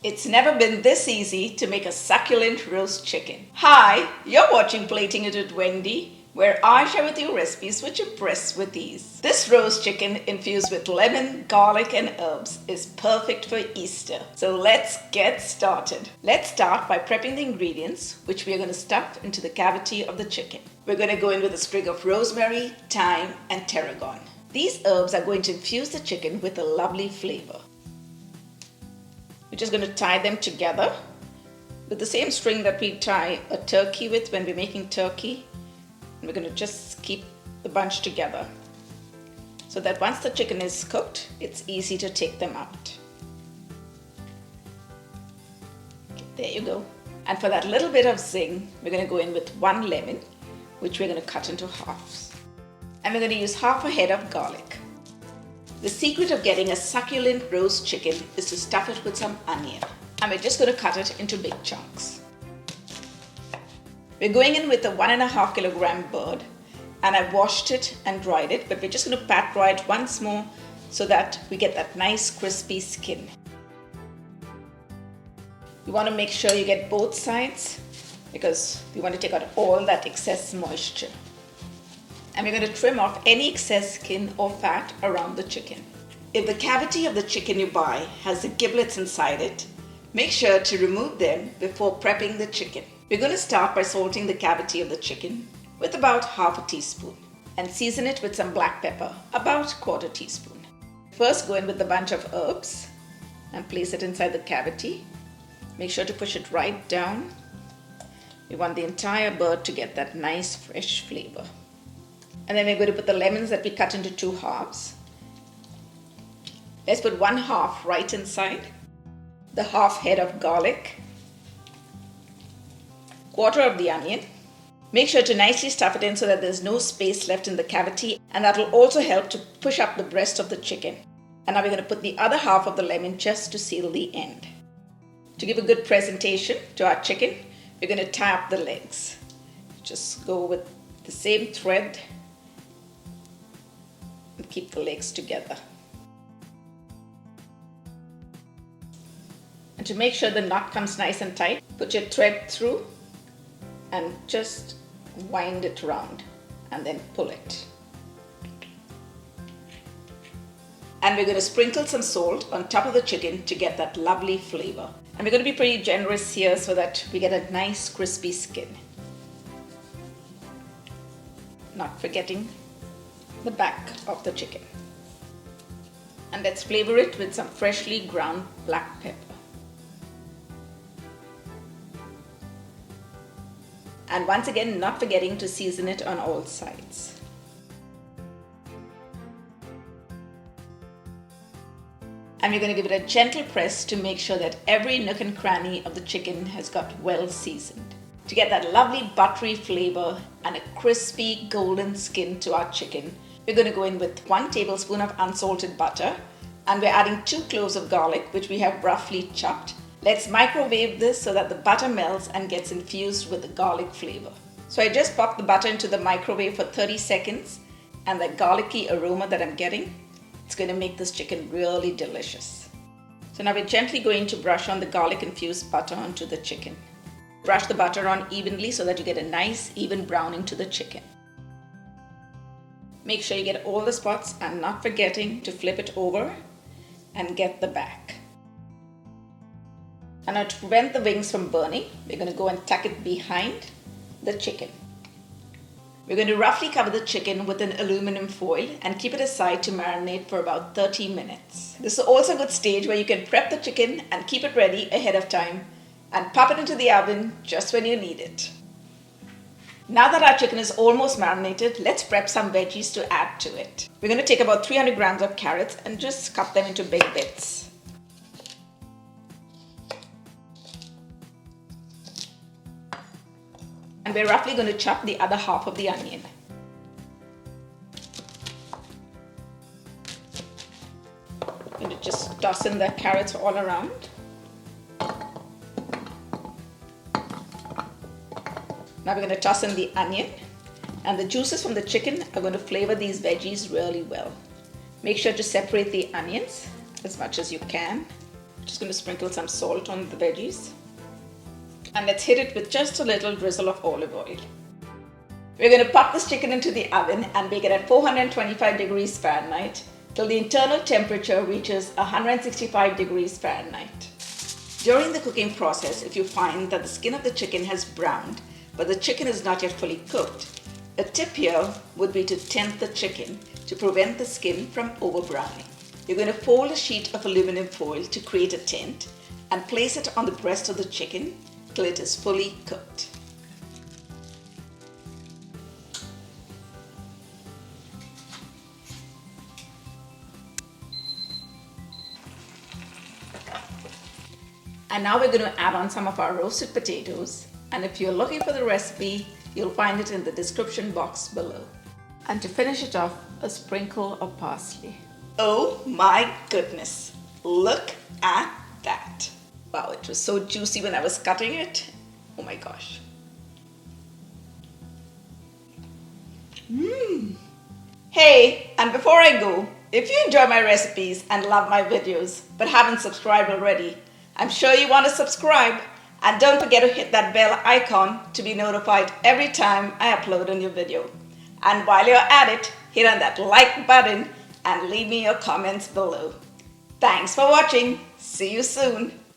It's never been this easy to make a succulent roast chicken. Hi, you're watching Plating It with Wendy, where I share with you recipes which impress with ease. This roast chicken infused with lemon, garlic and herbs is perfect for Easter. So let's get started. Let's start by prepping the ingredients which we are going to stuff into the cavity of the chicken. We're going to go in with a sprig of rosemary, thyme and tarragon. These herbs are going to infuse the chicken with a lovely flavor. We're just going to tie them together with the same string that we tie a turkey with when we're making turkey. And we're going to just keep the bunch together so that once the chicken is cooked, it's easy to take them out. There you go. And for that little bit of zing, we're going to go in with 1 lemon, which we're going to cut into halves. And we're going to use half a head of garlic. The secret of getting a succulent roast chicken is to stuff it with some onion. And we're just going to cut it into big chunks. We're going in with a 1.5 kilogram bird, and I washed it and dried it, but we're just going to pat dry it once more so that we get that nice crispy skin. You want to make sure you get both sides because you want to take out all that excess moisture. And we're going to trim off any excess skin or fat around the chicken. If the cavity of the chicken you buy has the giblets inside it, make sure to remove them before prepping the chicken. We're going to start by salting the cavity of the chicken with about half a teaspoon and season it with some black pepper, about 1/4 teaspoon. First go in with a bunch of herbs and place it inside the cavity. Make sure to push it right down. We want the entire bird to get that nice fresh flavor. And then we're going to put the lemons that we cut into 2 halves. Let's put 1 half right inside. The half head of garlic. 1/4 of the onion. Make sure to nicely stuff it in so that there's no space left in the cavity, and that will also help to push up the breast of the chicken. And now we're going to put the other half of the lemon just to seal the end. To give a good presentation to our chicken, we're going to tie up the legs. Just go with the same thread and keep the legs together. And to make sure the knot comes nice and tight, put your thread through and just wind it round and then pull it. And we're going to sprinkle some salt on top of the chicken to get that lovely flavor. And we're going to be pretty generous here so that we get a nice crispy skin. Not forgetting the back of the chicken. And let's flavor it with some freshly ground black pepper. And once again, not forgetting to season it on all sides. And we're going to give it a gentle press to make sure that every nook and cranny of the chicken has got well seasoned. To get that lovely buttery flavor and a crispy golden skin to our chicken, we're going to go in with 1 tablespoon of unsalted butter, and we're adding 2 cloves of garlic, which we have roughly chopped. Let's microwave this so that the butter melts and gets infused with the garlic flavor. So I just popped the butter into the microwave for 30 seconds, and the garlicky aroma that I'm getting, it's going to make this chicken really delicious. So now we're gently going to brush on the garlic infused butter onto the chicken. Brush the butter on evenly so that you get a nice even browning to the chicken. Make sure you get all the spots and not forgetting to flip it over and get the back. And now to prevent the wings from burning, we're going to go and tuck it behind the chicken. We're going to roughly cover the chicken with an aluminum foil and keep it aside to marinate for about 30 minutes. This is also a good stage where you can prep the chicken and keep it ready ahead of time and pop it into the oven just when you need it. Now that our chicken is almost marinated, let's prep some veggies to add to it. We're going to take about 300 grams of carrots and just cut them into big bits. And we're roughly going to chop the other half of the onion. I'm going to just toss in the carrots all around. Now we're going to toss in the onion, and the juices from the chicken are going to flavor these veggies really well. Make sure to separate the onions as much as you can. Just going to sprinkle some salt on the veggies. And let's hit it with just a little drizzle of olive oil. We're going to pop this chicken into the oven and bake it at 425 degrees Fahrenheit till the internal temperature reaches 165 degrees Fahrenheit. During the cooking process, if you find that the skin of the chicken has browned, but the chicken is not yet fully cooked, a tip here would be to tint the chicken to prevent the skin from over-browning. You're going to fold a sheet of aluminum foil to create a tint and place it on the breast of the chicken till it is fully cooked. And now we're going to add on some of our roasted potatoes, and if you're looking for the recipe, you'll find it in the description box below. And to finish it off, a sprinkle of parsley. Oh my goodness, look at that. Wow, it was so juicy when I was cutting it. Oh my gosh. Hey, and before I go, if you enjoy my recipes and love my videos but haven't subscribed already, I'm sure you want to subscribe, and don't forget to hit that bell icon to be notified every time I upload a new video. And while you're at it, hit on that like button and leave me your comments below. Thanks for watching. See you soon.